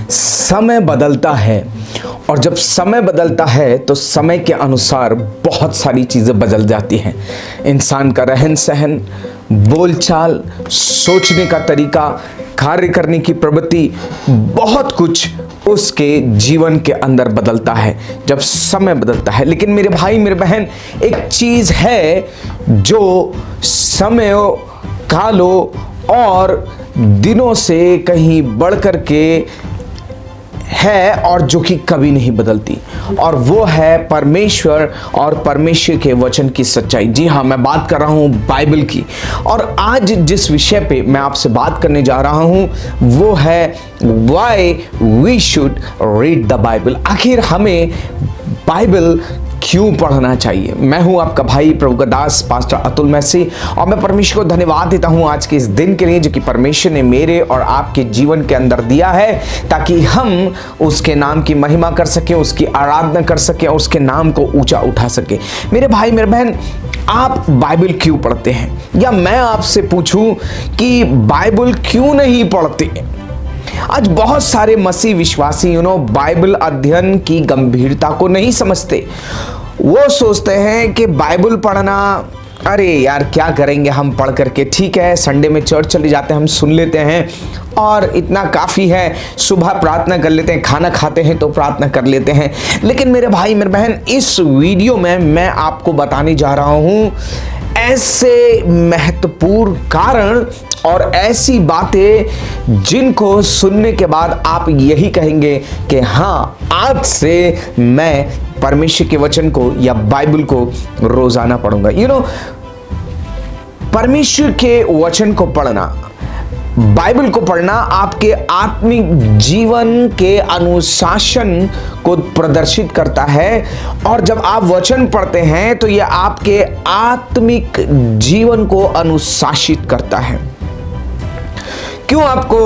समय बदलता है और जब समय बदलता है तो समय के अनुसार बहुत सारी चीज़ें बदल जाती हैं। इंसान का रहन सहन, बोलचाल, सोचने का तरीका, कार्य करने की प्रवृत्ति, बहुत कुछ उसके जीवन के अंदर बदलता है जब समय बदलता है। लेकिन मेरे भाई मेरे बहन, एक चीज़ है जो समय, कालों और दिनों से कहीं बढ़ कर के है और जो कि कभी नहीं बदलती, और वो है परमेश्वर और परमेश्वर के वचन की सच्चाई। जी हाँ, मैं बात कर रहा हूँ बाइबल की। और आज जिस विषय पे मैं आपसे बात करने जा रहा हूँ वो है why we should read the Bible. आखिर हमें बाइबल क्यों पढ़ना चाहिए। मैं हूं आपका भाई प्रभु का दास पास्टर अतुल मैसी, और मैं परमेश्वर को धन्यवाद देता हूं आज के इस दिन के लिए जो कि परमेश्वर ने मेरे और आपके जीवन के अंदर दिया है, ताकि हम उसके नाम की महिमा कर सकें, उसकी आराधना कर सकें और उसके नाम को ऊंचा उठा सकें। मेरे भाई मेरे बहन, आप बाइबल क्यों पढ़ते हैं, या मैं आपसे पूछूं कि बाइबल क्यों नहीं पढ़ते। आज बहुत सारे मसीह विश्वासी बाइबल अध्ययन की गंभीरता को नहीं समझते। वो सोचते हैं कि बाइबल पढ़ना, अरे यार क्या करेंगे हम पढ़ करके, ठीक है संडे में चर्च चले जाते हैं, हम सुन लेते हैं और इतना काफ़ी है, सुबह प्रार्थना कर लेते हैं, खाना खाते हैं तो प्रार्थना कर लेते हैं। लेकिन मेरे भाई मेरे बहन, इस वीडियो में मैं आपको बताने जा रहा हूँ ऐसे महत्वपूर्ण कारण और ऐसी बातें जिनको सुनने के बाद आप यही कहेंगे कि हाँ, आज से मैं परमेश्वर के वचन को या बाइबल को रोजाना पढ़ूंगा। परमेश्वर के वचन को पढ़ना, बाइबल को पढ़ना आपके आत्मिक जीवन के अनुशासन को प्रदर्शित करता है। और जब आप वचन पढ़ते हैं तो यह आपके आत्मिक जीवन को अनुशासित करता है। क्यों आपको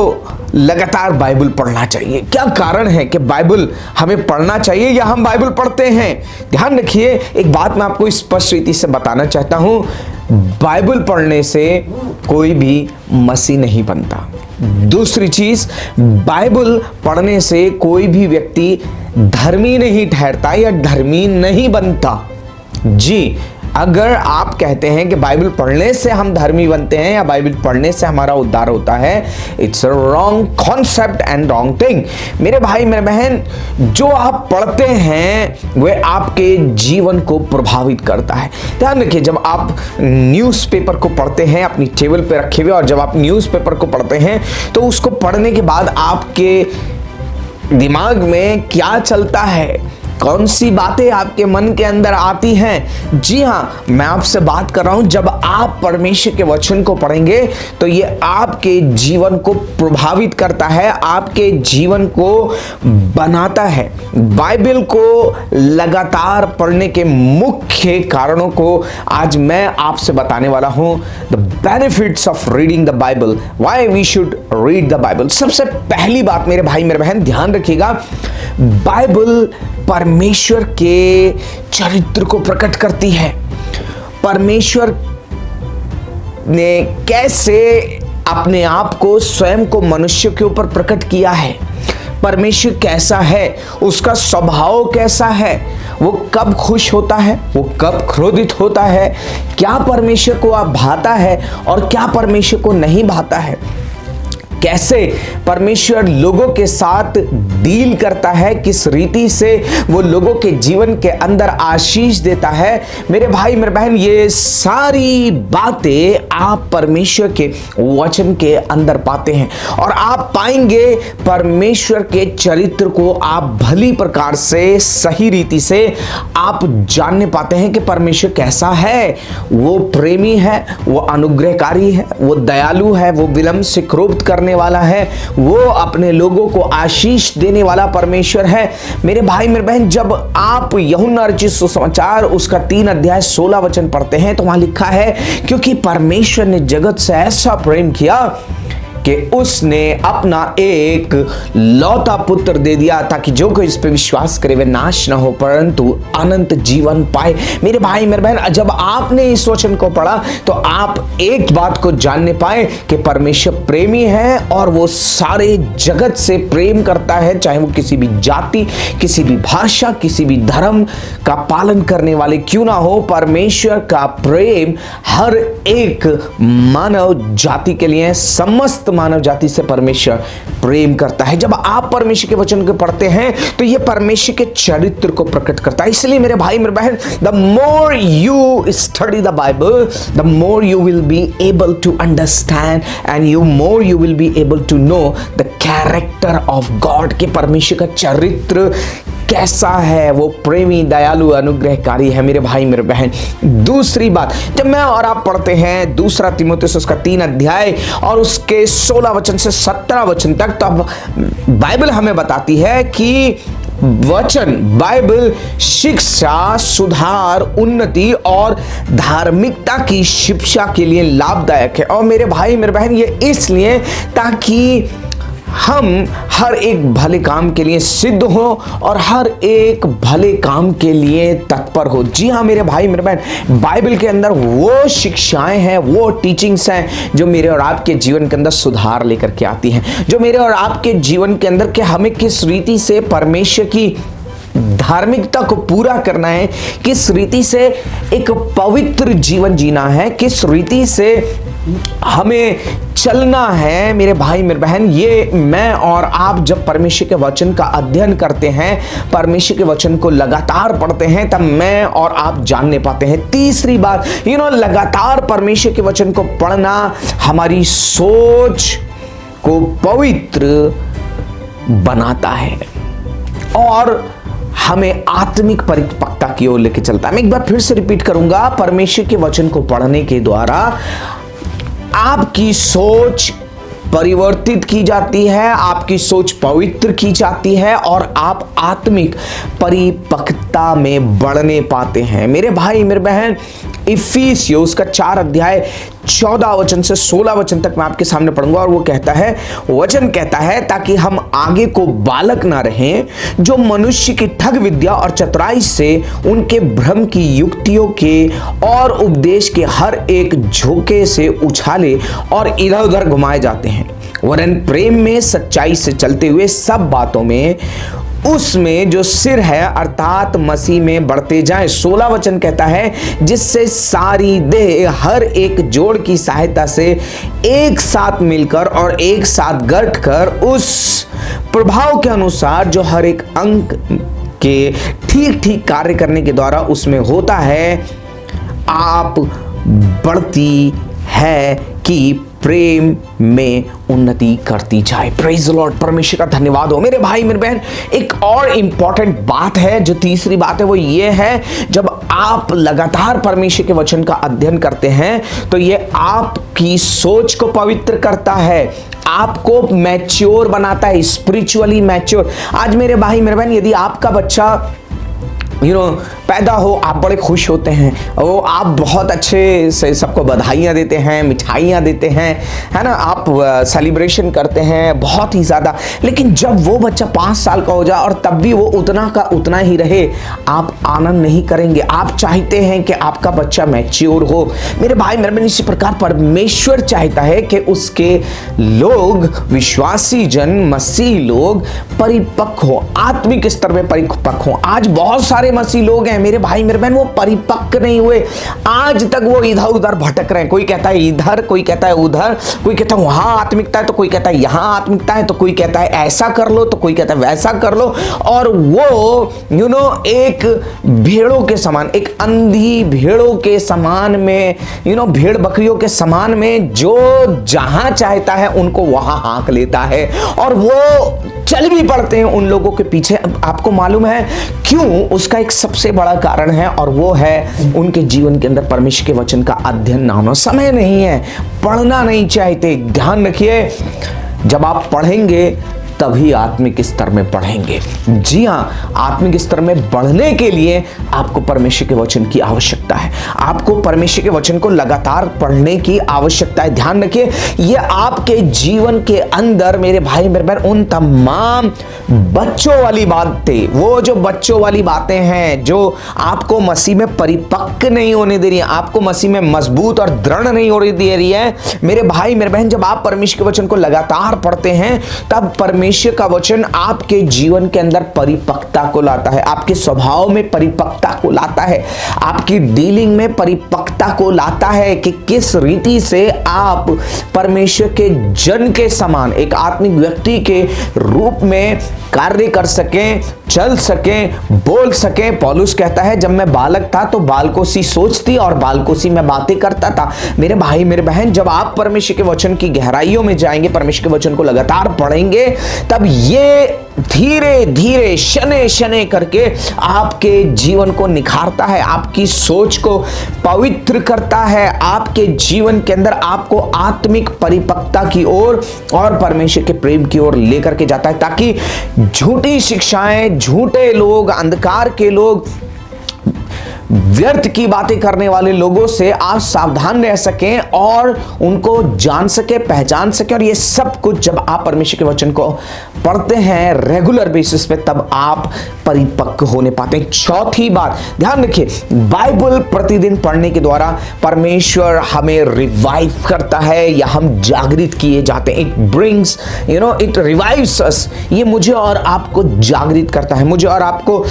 लगातार बाइबल पढ़ना चाहिए? क्या कारण है कि बाइबल हमें पढ़ना चाहिए या हम बाइबल पढ़ते हैं? ध्यान रखिए, एक बात मैं आपको स्पष्ट रीति से बताना चाहता हूं, बाइबल पढ़ने से कोई भी मसीह नहीं बनता। दूसरी चीज, बाइबल पढ़ने से कोई भी व्यक्ति धर्मी नहीं ठहरता या धर्मी नहीं बनता। जी, अगर आप कहते हैं कि बाइबल पढ़ने से हम धर्मी बनते हैं या बाइबल पढ़ने से हमारा उद्धार होता है, it's a wrong concept and wrong thing. मेरे भाई मेरे बहन, जो आप पढ़ते हैं वह आपके जीवन को प्रभावित करता है। ध्यान रखिए, जब आप न्यूज़पेपर को पढ़ते हैं अपनी टेबल पे रखे हुए, और जब आप न्यूज़पेपर को पढ़ते हैं तो उसको पढ़ने के बाद आपके दिमाग में क्या चलता है, कौन सी बातें आपके मन के अंदर आती हैं। जी हाँ, मैं आपसे बात कर रहा हूं, जब आप परमेश्वर के वचन को पढ़ेंगे तो ये आपके जीवन को प्रभावित करता है, आपके जीवन को बनाता है। बाइबल को लगातार पढ़ने के मुख्य कारणों को आज मैं आपसे बताने वाला हूं। The benefits of reading the Bible, why we should read the Bible. सबसे पहली बात मेरे भाई मेरे बहन, ध्यान रखिएगा, बाइबल परमेश्वर के चरित्र को प्रकट करती है। परमेश्वर ने कैसे अपने आप को, स्वयं को मनुष्य के ऊपर प्रकट किया है, परमेश्वर कैसा है, उसका स्वभाव कैसा है, वो कब खुश होता है, वो कब क्रोधित होता है, क्या परमेश्वर को आप भाता है और क्या परमेश्वर को नहीं भाता है, कैसे परमेश्वर लोगों के साथ डील करता है, किस रीति से वो लोगों के जीवन के अंदर आशीष देता है। मेरे भाई मेरे बहन, ये सारी बातें आप परमेश्वर के वचन के अंदर पाते हैं, और आप पाएंगे परमेश्वर के चरित्र को आप भली प्रकार से, सही रीति से आप जानने पाते हैं कि परमेश्वर कैसा है। वो प्रेमी है, वो अनुग्रहकारी है, वो दयालु है, वो विलंब से क्रोध करने वाला है, वो अपने लोगों को आशीष देने वाला परमेश्वर है। मेरे भाई मेरे बहन, जब आप यूहन्ना रचित सुसमाचार उसका 3 अध्याय 16 वचन पढ़ते हैं तो वहां लिखा है, क्योंकि परमेश्वर ने जगत से ऐसा प्रेम किया कि उसने अपना एक लौता पुत्र दे दिया ताकि जो कोई इस पे विश्वास करे वे नाश ना हो परंतु अनंत जीवन पाए। मेरे भाई मेरे बहन, जब आपने इस वचन को पढ़ा तो आप एक बात को जानने पाए कि परमेश्वर प्रेमी है और वो सारे जगत से प्रेम करता है, चाहे वो किसी भी जाति, किसी भी भाषा, किसी भी धर्म का पालन करने वाले क्यों ना हो। परमेश्वर का प्रेम हर एक मानव जाति के लिए, समस्त मानव जाति से परमेश्वर प्रेम करता है। जब आप परमेश्वर के वचन को पढ़ते हैं तो यह परमेश्वर के चरित्र को प्रकट करता है। इसलिए मेरे भाई मेरे बहन, the more you study the Bible, the more you will be able to understand and more you will be able to know the character of God, के परमेश्वर का चरित्र कैसा है। वो प्रेमी, दयालु, अनुग्रहकारी है मेरे भाई मेरे बहन। दूसरी बात, जब मैं और आप पढ़ते हैं दूसरा तीमुथियुस उसका 3 अध्याय और उसके 16 वचन से 17 वचन तक, तो अब बाइबल हमें बताती है कि वचन, बाइबल शिक्षा, सुधार, उन्नति और धार्मिकता की शिक्षा के लिए लाभदायक है। और मेरे भाई मेरे बहन, ये इसलिए ताकि हम हर एक भले काम के लिए सिद्ध हो और हर एक भले काम के लिए तत्पर हो। जी हाँ मेरे भाई मेरे बहन, बाइबल के अंदर वो शिक्षाएं हैं, वो टीचिंग्स हैं जो मेरे और आपके जीवन के अंदर सुधार लेकर के आती हैं, जो मेरे और आपके जीवन के अंदर के हमें किस रीति से परमेश्वर की धार्मिकता को पूरा करना है, किस रीति से एक पवित्र जीवन जीना है, किस रीति से हमें चलना है। मेरे भाई मेरे बहन, ये मैं और आप जब परमेश्वर के वचन का अध्ययन करते हैं, परमेश्वर के वचन को लगातार पढ़ते हैं, तब मैं और आप जानने पाते हैं। तीसरी बात, लगातार परमेश्वर के वचन को पढ़ना हमारी सोच को पवित्र बनाता है और हमें आत्मिक परिपक्वता की ओर लेके चलता है। मैं एक बार फिर से रिपीट करूंगा, परमेश्वर के वचन को पढ़ने के द्वारा आपकी सोच परिवर्तित की जाती है, आपकी सोच पवित्र की जाती है और आप आत्मिक परिपक्वता में बढ़ने पाते हैं। मेरे भाई मेरे बहन, इफिसियों उसका 4 अध्याय 14 वचन से 16 वचन तक मैं आपके सामने पढ़ूंगा और वो कहता है, वचन कहता है, ताकि हम आगे को बालक ना रहें जो मनुष्य की ठग विद्या और चतुराई से उनके भ्रम की युक्तियों के और उपदेश के हर एक झोंके से उछाले और इधर उधर घुमाए जाते हैं, वरन प्रेम में सच्चाई से चलते हुए सब बातों में उसमें जो सिर है अर्थात मसीह में बढ़ते जाएं। 16 वचन कहता है, जिससे सारी देह हर एक जोड़ की सहायता से एक साथ मिलकर और एक साथ गठकर उस प्रभाव के अनुसार जो हर एक अंग के ठीक ठीक कार्य करने के द्वारा उसमें होता है, आप बढ़ती है कि प्रेम में उन्नति करती जाए। प्रेज द लॉर्ड, परमेश्वर का धन्यवाद हो। मेरे भाई मेरे बहन, एक और इंपॉर्टेंट बात है, जो तीसरी बात है वो ये है, जब आप लगातार परमेश्वर के वचन का अध्ययन करते हैं तो ये आपकी सोच को पवित्र करता है, आपको मैच्योर बनाता है, स्पिरिचुअली मैच्योर। आज मेरे भाई मेरे बहन, यदि आपका बच्चा पैदा हो, आप बड़े खुश होते हैं, वो आप बहुत अच्छे से सबको बधाइयाँ देते हैं, मिठाइयाँ देते हैं, है ना, आप सेलिब्रेशन करते हैं बहुत ही ज़्यादा। लेकिन जब वो बच्चा 5 साल का हो जाए और तब भी वो उतना का उतना ही रहे, आप आनंद नहीं करेंगे। आप चाहते हैं कि आपका बच्चा मैच्योर हो। मेरे भाई मेरे बहन, इसी प्रकार परमेश्वर चाहता है कि उसके लोग, विश्वासी जन, मसीह लोग परिपक्व हो, आत्मिक स्तर में परिपक्व हो। आज बहुत सारे मसीह लोग हैं मेरे भाई मेरे बहन, वो परिपक्व नहीं हुए, आज तक वो इधर उधर भटक रहे हैं। कोई कहता है इधर, कोई कहता है उधर, कोई कहता है वहां आत्मिकता है तो कोई कहता है यहां आत्मिकता है, तो कोई कहता है ऐसा कर लो तो कोई कहता है वैसा कर लो। और वो एक भेड़ों के समान, एक अंधी भेड़ों के समान में, भेड़ बकरियों के समान में जो जहां चाहता है उनको वहां हाँक लेता है और वो चल भी पड़ते हैं उन लोगों के पीछे। आपको मालूम है क्यों? उसका एक सबसे बड़ा कारण है और वो है उनके जीवन के अंदर परमेश्वर के वचन का अध्ययन ना होना। समय नहीं है, पढ़ना नहीं चाहते। ध्यान रखिए, जब आप पढ़ेंगे तभी आत्मिक स्तर में बढ़ेंगे। जी हाँ, आत्मिक स्तर में बढ़ने के लिए आपको परमेश्वर के वचन की आवश्यकता है। आपको परमेश्वर के वचन को लगातार पढ़ने की आवश्यकता है। ध्यान रखिए, ये आपके जीवन के अंदर मेरे भाई मेरे बहन उन तमाम बच्चों वाली बातें, वो जो बच्चों वाली बातें हैं जो आपको मसीह में परिपक्व नहीं होने दे रही है, आपको मसीह में मजबूत और दृढ़ नहीं होने दे रही है, मेरे भाई मेरे बहन, जब आप परमेश्वर के वचन को लगातार पढ़ते हैं तब परमेश्वर का वचन आपके जीवन के अंदर परिपक्वता को लाता है, आपके स्वभाव में परिपक्वता को लाता है, आपकी डीलिंग में परिपक्वता को लाता है कि किस रीति से आप परमेश्वर के जन के समान एक आत्मिक व्यक्ति के रूप में कार्य कर सकें, चल सकें, बोल सकें। पौलुस कहता है, जब मैं बालक था तो बालकोसी सोच थी और बालकोसी में बातें करता था। मेरे भाई मेरे बहन, जब आप परमेश्वर के वचन की गहराइयों में जाएंगे, परमेश्वर के वचन को लगातार पढ़ेंगे, तब ये धीरे धीरे शने शने करके आपके जीवन को निखारता है, आपकी सोच को पवित्र करता है, आपके जीवन के अंदर आपको आत्मिक परिपक्वता की ओर और परमेश्वर के प्रेम की ओर लेकर के जाता है, ताकि झूठी शिक्षाएं, झूठे लोग, अंधकार के लोग, व्यर्थ की बातें करने वाले लोगों से आप सावधान रह सकें और उनको जान सके, पहचान सके। और ये सब कुछ जब आप परमेश्वर के वचन को पढ़ते हैं रेगुलर बेसिस पे, तब आप परिपक्व होने पाते हैं। चौथी बात ध्यान रखिए, बाइबल प्रतिदिन पढ़ने के द्वारा परमेश्वर हमें रिवाइव करता है या हम जागृत किए जाते हैं। इट ब्रिंग्स इट रिवाइव्स अस। ये मुझे और आपको जागृत करता है, मुझे और आपको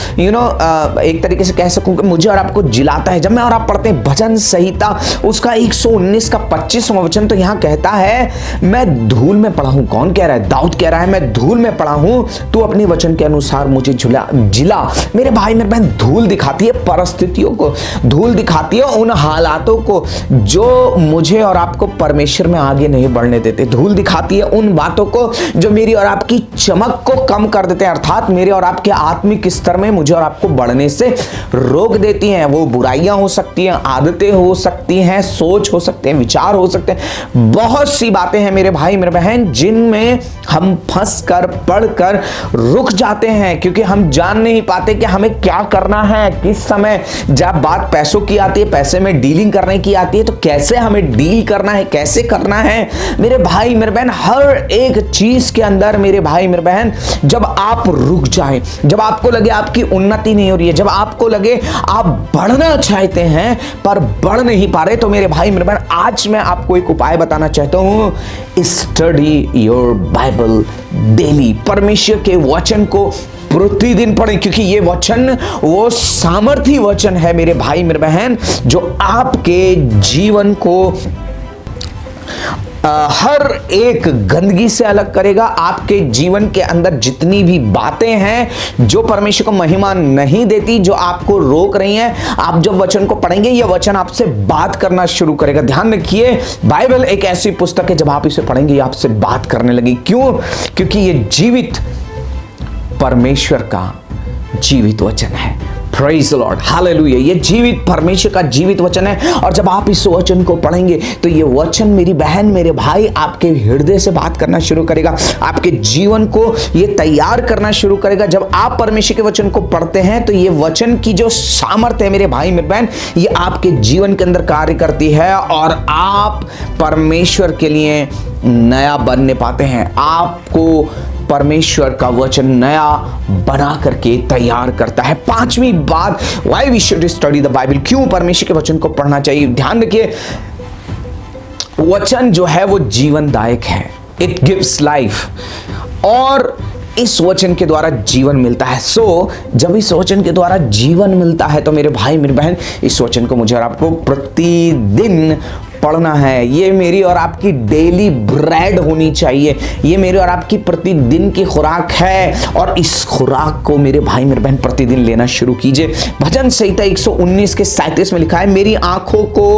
एक तरीके से कह सकूं कि मुझे और आपको जिलाता है। जब मैं और आप पढ़ते हैं भजन संहिता उसका 119 का 25वां वचन, तो यहां कहता है, मैं धूल में पड़ा हूं। कौन कह रहा है? दाऊद कह रहा है, मैं धूल में पड़ा हूं, तू अपने वचन के अनुसार मुझे जिला। मेरे भाई मेरे बहन, धूल दिखाती है परिस्थितियों को, धूल दिखाती है उन हालातों को जो मुझे और आपको परमेश्वर में आगे नहीं बढ़ने देते। धूल दिखाती है उन बातों को जो मेरी और आपकी चमक को कम कर देते हैं, अर्थात मेरे और आपके आत्मिक स्तर में मुझे और आपको बढ़ने से रोक देती हैं। वो बुराइयां हो सकती हैं, आदतें हो सकती हैं, सोच हो सकते हैं, विचार हो सकते हैं, बहुत सी बातें हैं मेरे भाई मेरे बहन जिनमें हम फंस कर पढ़कर रुक जाते हैं, क्योंकि हम जान नहीं पाते कि हमें क्या करना है, किस समय। जब बात पैसों की आती है, पैसे में डीलिंग करने की आती है, तो कैसे हमें डील करना है, कैसे करना है मेरे भाई मेरे बहन। हर एक चीज के अंदर मेरे भाई मेरे बहन, जब आप रुक जाएं, जब आपको लगे आपकी उन्नति नहीं हो रही है, जब आपको लगे आप बढ़ना चाहते हैं पर बढ़ नहीं पा रहे, तो मेरे भाई मेरे बहन, आज मैं आपको एक उपाय बताना चाहता हूं। Study your Bible daily. परमेश्वर के वचन को प्रतिदिन पढ़ें, क्योंकि ये वचन वो सामर्थी वचन है मेरे भाई मेरे बहन, जो आपके जीवन को हर एक गंदगी से अलग करेगा। आपके जीवन के अंदर जितनी भी बातें हैं जो परमेश्वर को महिमा नहीं देती, जो आपको रोक रही हैं, आप जब वचन को पढ़ेंगे, यह वचन आपसे बात करना शुरू करेगा। ध्यान रखिए, बाइबल एक ऐसी पुस्तक है, जब आप इसे पढ़ेंगे ये आपसे बात करने लगी। क्यों? क्योंकि ये जीवित परमेश्वर का जीवित वचन है। Praise the Lord, hallelujah. ये जीवित परमेश्वर का जीवित वचन है, और जब आप इस वचन को पढ़ेंगे तो ये वचन मेरी बहन मेरे भाई आपके हृदय से बात करना शुरू करेगा, आपके जीवन को ये तैयार करना शुरू करेगा। जब आप परमेश्वर के वचन को पढ़ते हैं तो ये वचन की जो सामर्थ्य है मेरे भाई मेरे बहन, ये आपके जीवन के अंदर कार्य करती है और आप परमेश्वर के लिए नया बनने पाते हैं। आपको परमेश्वर का वचन नया बना करके तैयार करता है। पांचवी बात, why we should study the Bible. क्यों परमेश्वर के वचन को पढ़ना चाहिए? ध्यान रखिए, वचन जो है वो जीवनदायक है, इट गिव्स लाइफ, और इस वचन के द्वारा जीवन मिलता है। जब इस वचन के द्वारा जीवन मिलता है तो मेरे भाई मेरे बहन, इस वचन को मुझे और आपको प्रतिदिन पढ़ना है। ये मेरी और आपकी डेली ब्रेड होनी चाहिए, ये मेरी और आपकी प्रतिदिन की खुराक है, और इस खुराक को मेरे भाई मेरे बहन प्रतिदिन लेना शुरू कीजिए। भजन संहिता 119 के 37 में लिखा है, मेरी आंखों को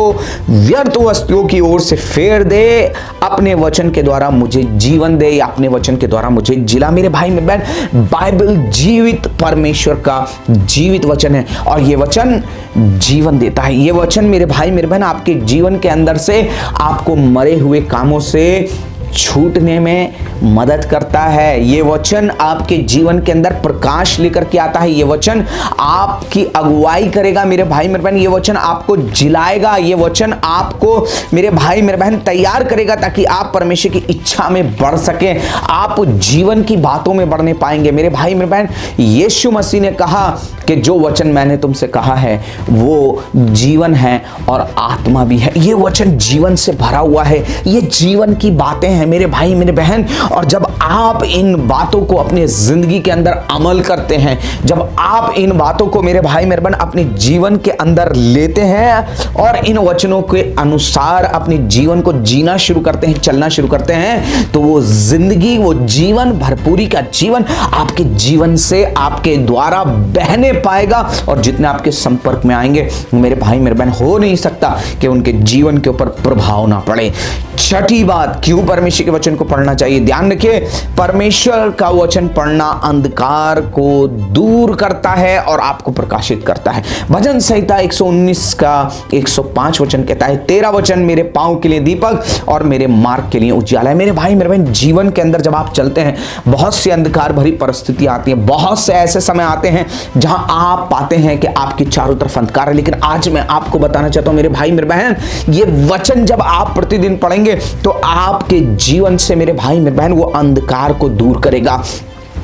व्यर्थ वस्तुओं की ओर से फेर दे, अपने वचन के द्वारा मुझे जीवन दे, या अपने वचन के द्वारा मुझे जिला। मेरे भाई मेरे बहन, बाइबल जीवित परमेश्वर का जीवित वचन है, और ये वचन जीवन देता है। ये वचन मेरे भाई मेरे बहन आपके जीवन के अंदर से आपको मरे हुए कामों से छूटने में मदद करता है। ये वचन आपके जीवन के अंदर प्रकाश लेकर के आता है। ये वचन आपकी अगुवाई करेगा मेरे भाई मेरे बहन। ये वचन आपको जिलाएगा। ये वचन आपको मेरे भाई मेरे बहन तैयार करेगा ताकि आप परमेश्वर की इच्छा में बढ़ सके, आप जीवन की बातों में बढ़ने पाएंगे मेरे भाई मेरे बहन। यीशु मसीह ने कहा कि जो वचन मैंने तुमसे कहा है वो जीवन है और आत्मा भी है। ये वचन जीवन से भरा हुआ है। ये जीवन की बातें हैं मेरे भाई मेरे बहन। और जब आप इन बातों को अपने जिंदगी के अंदर अमल करते हैं, जब आप इन बातों को मेरे भाई मेरे बहन अपने जीवन के अंदर लेते हैं और इन वचनों के अनुसार अपने जीवन को जीना शुरू करते हैं, चलना शुरू करते हैं, तो वो जिंदगी, वो जीवन, भरपूरी का जीवन आपके जीवन से आपके द्वारा बहने पाएगा। और जितने आपके संपर्क में आएंगे मेरे भाई मेरे बहन, हो नहीं सकता कि उनके जीवन के ऊपर प्रभाव ना पड़े। छठी बात, क्यों परमेश्वर के वचन को पढ़ना चाहिए? ध्यान रखिए, परमेश्वर का वचन पढ़ना अंधकार को दूर करता है और आपको प्रकाशित करता है। भजन संहिता 119 का 105 वचन कहता है, तेरा वचन मेरे पांव के लिए दीपक और मेरे मार्ग के लिए उजियाला है। मेरे भाई मेरे बहन, जीवन के अंदर जब आप चलते हैं, बहुत सी अंधकार भरी परिस्थितियां आती हैं, बहुत से ऐसे समय आते हैं जहां आप पाते हैं कि आपकी चारों तरफ अंधकार है। लेकिन आज मैं आपको बताना चाहता हूं मेरे भाई मेरे बहन, ये वचन जब आप प्रतिदिन पढ़ेंगे तो आपके जीवन से मेरे भाई मेरे बहन वो अंधकार को दूर करेगा।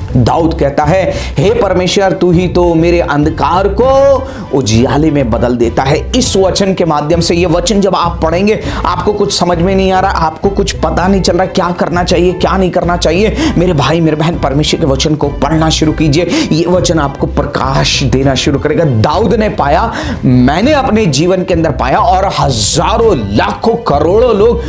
दाऊद कहता है, हे परमेश्वर तू ही तो मेरे अंधकार को उजियाले में बदल देता है। इस वचन के माध्यम से, ये वचन जब आप पढ़ेंगे, आपको कुछ समझ में नहीं आ रहा, आपको कुछ पता नहीं चल रहा क्या करना चाहिए क्या नहीं करना चाहिए, मेरे भाई मेरे बहन परमेश्वर के वचन को पढ़ना शुरू कीजिए। ये वचन आपको प्रकाश देना शुरू करेगा। दाऊद ने पाया, मैंने अपने जीवन के अंदर पाया, और हजारों लाखों करोड़ों लोग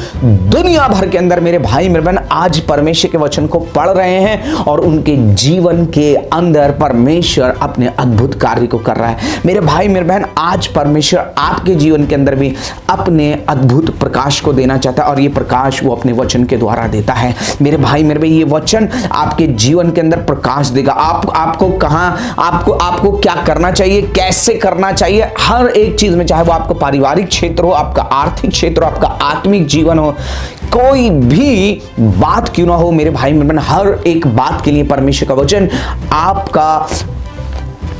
दुनिया भर के अंदर मेरे भाई मेरे बहन आज परमेश्वर के वचन को पढ़ रहे हैं और उनके जीवन के अंदर परमेश्वर अपने अद्भुत कार्य को कर रहा है। मेरे भाई मेरे बहन, आज परमेश्वर आपके जीवन के अंदर भी अपने अद्भुत प्रकाश को देना चाहता है और ये प्रकाश वो अपने वचन के द्वारा देता है। मेरे भाई मेरे बहन, ये वचन आपके जीवन के अंदर प्रकाश देगा। आपको कहां, आपको क्या करना चाहिए, कैसे करना चाहिए, हर एक चीज में, चाहे वो आपका पारिवारिक क्षेत्र हो, आपका आर्थिक क्षेत्र हो, आपका आत्मिक जीवन हो, कोई भी बात क्यों ना हो मेरे भाई मेरे बहन, हर एक बात के लिए परमेश्वर का वचन आपका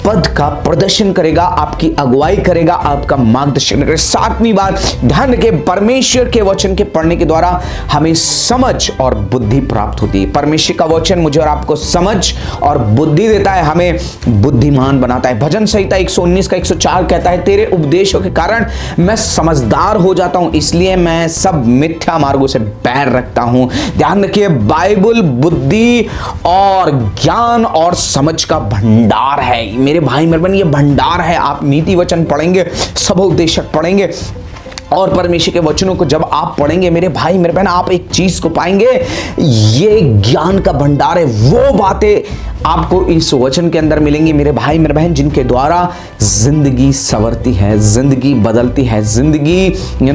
पद का प्रदर्शन करेगा, आपकी अगुवाई करेगा, आपका मार्गदर्शन करेगा। सातवीं बात, ध्यान रखें, परमेश्वर के वचन के पढ़ने के द्वारा हमें समझ और बुद्धि प्राप्त होती है। परमेश्वर का वचन मुझे और आपको समझ और बुद्धि देता है, हमें बुद्धिमान बनाता है। भजन संहिता 119 का 104 कहता है, तेरे उपदेशों के कारण मैं समझदार हो जाता हूं, इसलिए मैं सब मिथ्या मार्गों से बैर रखता हूं। ध्यान रखिए, बाइबल बुद्धि और ज्ञान और समझ का भंडार है मेरे भाई मेरे बहन, ये भंडार है। आप नीति वचन पढ़ेंगे, सबोपदेशक पढ़ेंगे और परमेश्वर के वचनों को जब आप पढ़ेंगे मेरे भाई मेरे बहन, आप एक चीज को पाएंगे, ये ज्ञान का भंडार है। वो बातें आपको इस वचन के अंदर मिलेंगी मेरे भाई मेरे बहन, जिनके द्वारा जिंदगी संवरती है, जिंदगी बदलती है, जिंदगी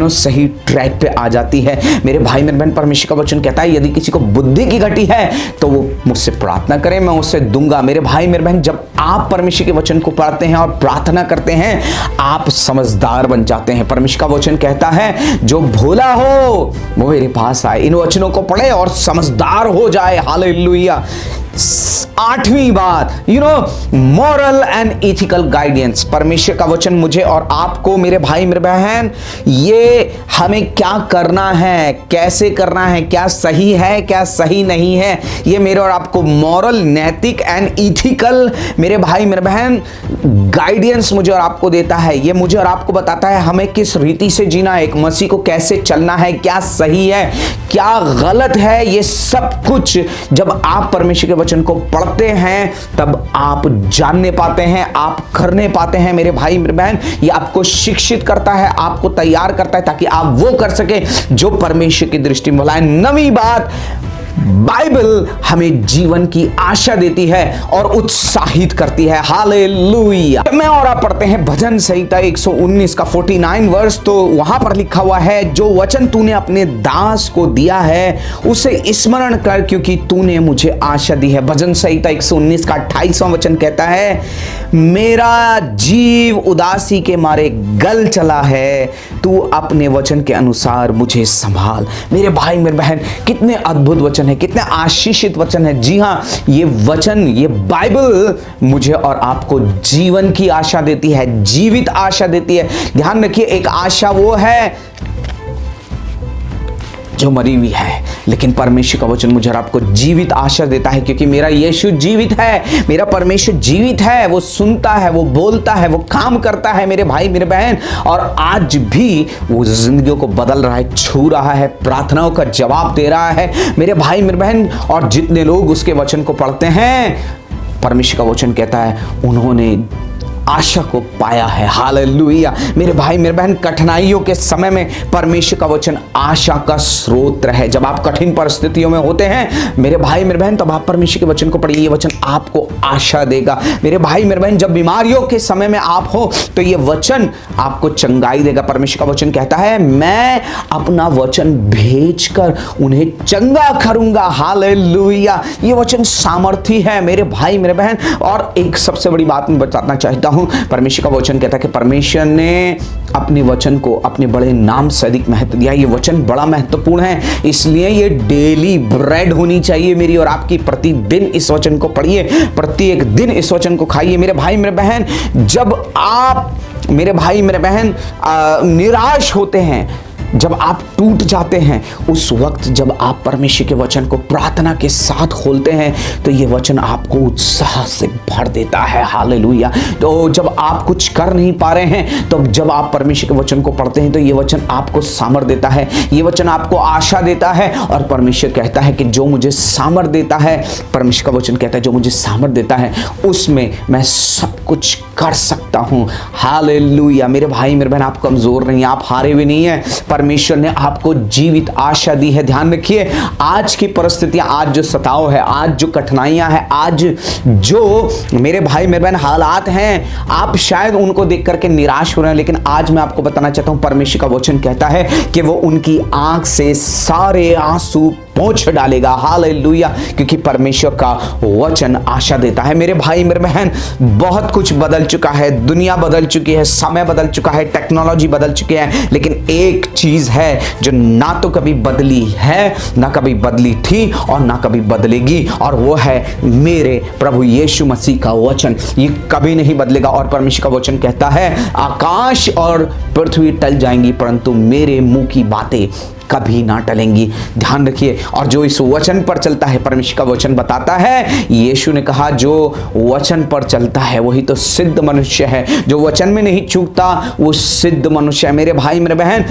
सही ट्रैक पे आ जाती है। मेरे भाई मेरे बहन, परमेश्वर का वचन कहता है, यदि किसी को बुद्धि की घटी है तो वो मुझसे प्रार्थना करे, मैं उससे दूंगा। मेरे भाई मेरे बहन, जब आप परमेश्वर के वचन को पढ़ते हैं और प्रार्थना करते हैं, आप समझदार बन जाते हैं। परमेश्वर का वचन कहता है, जो भोला हो वो मेरे पास आए, इन वचनों को पढ़े और समझदार हो जाए। हालेलुया। आठवीं बात, मॉरल एंड एथिकल गाइडेंस। परमेश्वर का वचन मुझे और आपको मेरे भाई मेरे बहन, ये हमें क्या करना है, कैसे करना है, क्या सही है क्या सही नहीं है, ये मेरे और आपको मॉरल, नैतिक एंड एथिकल मेरे भाई मेरे बहन गाइडेंस मुझे और आपको देता है। ये मुझे और आपको बताता है हमें किस रीति से जीना है, एक मसीह को कैसे चलना है, क्या सही है क्या गलत है। ये सब कुछ जब आप परमेश्वर के वचन को पढ़ते हैं तब आप जानने पाते हैं, आप करने पाते हैं मेरे भाई मेरे बहन। ये आपको शिक्षित करता है, आपको तैयार करता है ताकि आप वो कर सके जो परमेश्वर की दृष्टि में भला है। नवीं बात, बाइबल हमें जीवन की आशा देती है और उत्साहित करती है। हालेलुया। मैं और आप पढ़ते हैं भजन संहिता 119 का 49 वर्स, तो वहां पर लिखा हुआ है, जो वचन तूने अपने दास को दिया है उसे स्मरण कर, क्योंकि तूने मुझे आशा दी है। भजन संहिता 119 का 28वां वचन कहता है, मेरा जीव उदासी के मारे गल चला है, तू अपने वचन के अनुसार मुझे संभाल। मेरे भाई मेरे बहन, कितने अद्भुत वचन है, कितने आशीषित वचन है। जी हाँ, ये वचन, ये बाइबल मुझे और आपको जीवन की आशा देती है, जीवित आशा देती है। ध्यान रखिए, एक आशा वो है जो मरी हुई है, लेकिन परमेश्वर का वचन मुझे और आपको जीवित आशा देता है, क्योंकि मेरा यीशु जीवित है, मेरा परमेश्वर जीवित है। वो सुनता है, वो बोलता है, वो काम करता है मेरे भाई मेरे बहन, और आज भी वो जिंदगियों को बदल रहा है, छू रहा है, प्रार्थनाओं का जवाब दे रहा है मेरे भाई मेरे बहन। और जितने लोग उसके वचन को पढ़ते हैं, परमेश्वर का वचन कहता है उन्होंने आशा को पाया है। हालेलुया। मेरे भाई मेरे बहन, कठिनाइयों के समय में परमेश्वर का वचन आशा का स्रोत है। जब आप कठिन परिस्थितियों में होते हैं मेरे भाई मेरे बहन, तब आप परमेश्वर के वचन को पढ़िए, ये वचन आपको आशा देगा। मेरे भाई मेरे बहन, जब बीमारियों के समय में आप हो तो ये वचन आपको चंगाई देगा। परमेश्वर का वचन कहता है, मैं अपना वचन भेजकर उन्हें चंगा करूंगा। हालेलुया। ये वचन सामर्थी है मेरे भाई मेरे बहन। और एक सबसे बड़ी बात मैं बताना चाहता हूं, परमेश्वर का वचन कहता है कि परमेश्वर ने अपने वचन को अपने बड़े नाम से अधिक महत्व दिया। ये वचन बड़ा महत्वपूर्ण है, इसलिए ये डेली ब्रेड होनी चाहिए मेरी और आपकी। प्रतिदिन इस वचन को पढ़िए, प्रत्येक दिन इस वचन को खाइए मेरे भाई मेरे बहन। जब आप मेरे भाई मेरे बहन निराश होते हैं, जब आप टूट जाते हैं, उस वक्त जब आप परमेश्वर के वचन को प्रार्थना के साथ खोलते हैं तो ये वचन आपको उत्साह से भर देता है। हालेलुया। तो जब आप कुछ कर नहीं पा रहे हैं, तो जब आप परमेश्वर के वचन को पढ़ते हैं तो ये वचन आपको सामर्थ देता है, ये वचन आपको आशा देता है। और परमेश्वर कहता है कि जो मुझे सामर्थ देता है, परमेश्वर का वचन कहता है जो मुझे सामर्थ देता है उसमें मैं सब कुछ कर सकता हूं। हालेलुया। मेरे भाई मेरे बहन, आप कमजोर नहीं, आप हारे भी नहीं है। परमेश्वर ने आपको जीवित आशा दी है। ध्यान रखिए, आज की परिस्थितियां, आज जो सताव है, आज जो कठिनाइयां हैं, आज जो मेरे भाई मेरे बहन हालात हैं, आप शायद उनको देख करके निराश हो रहे हैं, लेकिन आज मैं आपको बताना चाहता हूं, परमेश्वर का वचन कहता है कि वो उनकी आंख से सारे आंसू पोंछ डालेगा। हालेलुया। क्योंकि परमेश्वर का वचन आशा देता है। मेरे भाई मेरे बहन, बहुत कुछ बदल चुका है, दुनिया बदल चुकी है, समय बदल चुका है, टेक्नोलॉजी बदल चुकी है, लेकिन एक चीज है जो ना तो कभी बदली है, ना कभी बदली थी और ना कभी बदलेगी, और वो है मेरे प्रभु यीशु मसीह का वचन। ये कभी नहीं बदलेगा। और परमेश्वर का वचन कहता है, आकाश और पृथ्वी टल जाएंगी परंतु मेरे मुंह की बातें कभी ना टलेंगी। ध्यान रखिए। और जो इस वचन पर चलता है, परमेश्वर का वचन बताता है, यीशु ने कहा जो वचन पर चलता है वही तो सिद्ध मनुष्य है। जो वचन में नहीं चूकता वो सिद्ध मनुष्य है। मेरे भाई मेरे बहन,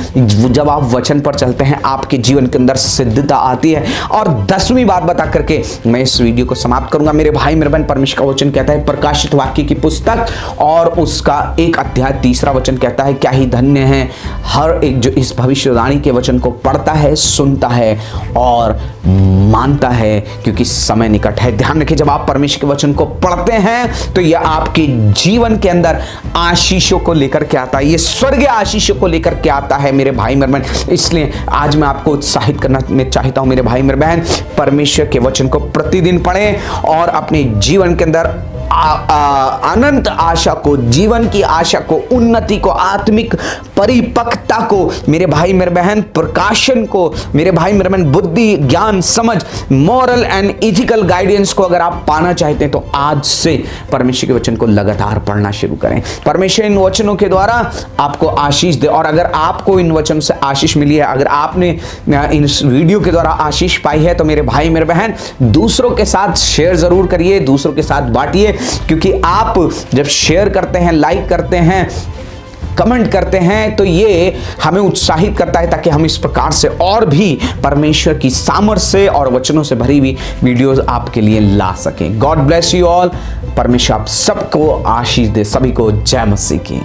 जब आप वचन पर चलते हैं आपके जीवन के अंदर सिद्धता आती है। और 10वीं बात बता करके मैं इस वीडियो को समाप्त करूंगा। मेरे भाई मेरे बहन, परमेश्वर का वचन कहता है, प्रकाशित वाक्य की पुस्तक और उसका 1 अध्याय 3 वचन कहता है, क्या ही धन्य है हर एक जो इस भविष्यवाणी के वचन को पढ़ता है, सुनता है और मानता है, क्योंकि समय निकट है। ध्यान रखिए, जब आप परमेश्वर के वचन को पढ़ते हैं तो यह आपके जीवन के अंदर आशीषों को लेकर के आता है, ये स्वर्गीय आशीषों को लेकर के आता है मेरे भाई मेरे बहन। इसलिए आज मैं आपको उत्साहित करना मैं चाहता हूं मेरे भाई मेरे बहन, परमेश्वर के वचन को प्रतिदिन पढ़ें और अपने जीवन के अंदर अनंत आशा को, जीवन की आशा को, उन्नति को, आत्मिक परिपक्वता को, मेरे भाई मेरे बहन, प्रकाशन को, मेरे भाई मेरे बहन, बुद्धि, ज्ञान, समझ, मॉरल एंड इथिकल गाइडेंस को अगर आप पाना चाहते हैं तो आज से परमेश्वर के वचन को लगातार पढ़ना शुरू करें। परमेश्वर इन वचनों के द्वारा आपको आशीष दे। और अगर आपको इन वचन से आशीष मिली है, अगर आपने इन वीडियो के द्वारा आशीष पाई है, तो मेरे भाई मेरे बहन, दूसरों के साथ शेयर जरूर करिए, दूसरों के साथ बांटिए, क्योंकि आप जब शेयर करते हैं, लाइक करते हैं, कमेंट करते हैं, तो ये हमें उत्साहित करता है ताकि हम इस प्रकार से और भी परमेश्वर की सामर्थ्य से और वचनों से भरी हुई वीडियोस आपके लिए ला सकें। God bless you all. परमेश्वर आप सबको आशीष दे। सभी को जय मसीह की।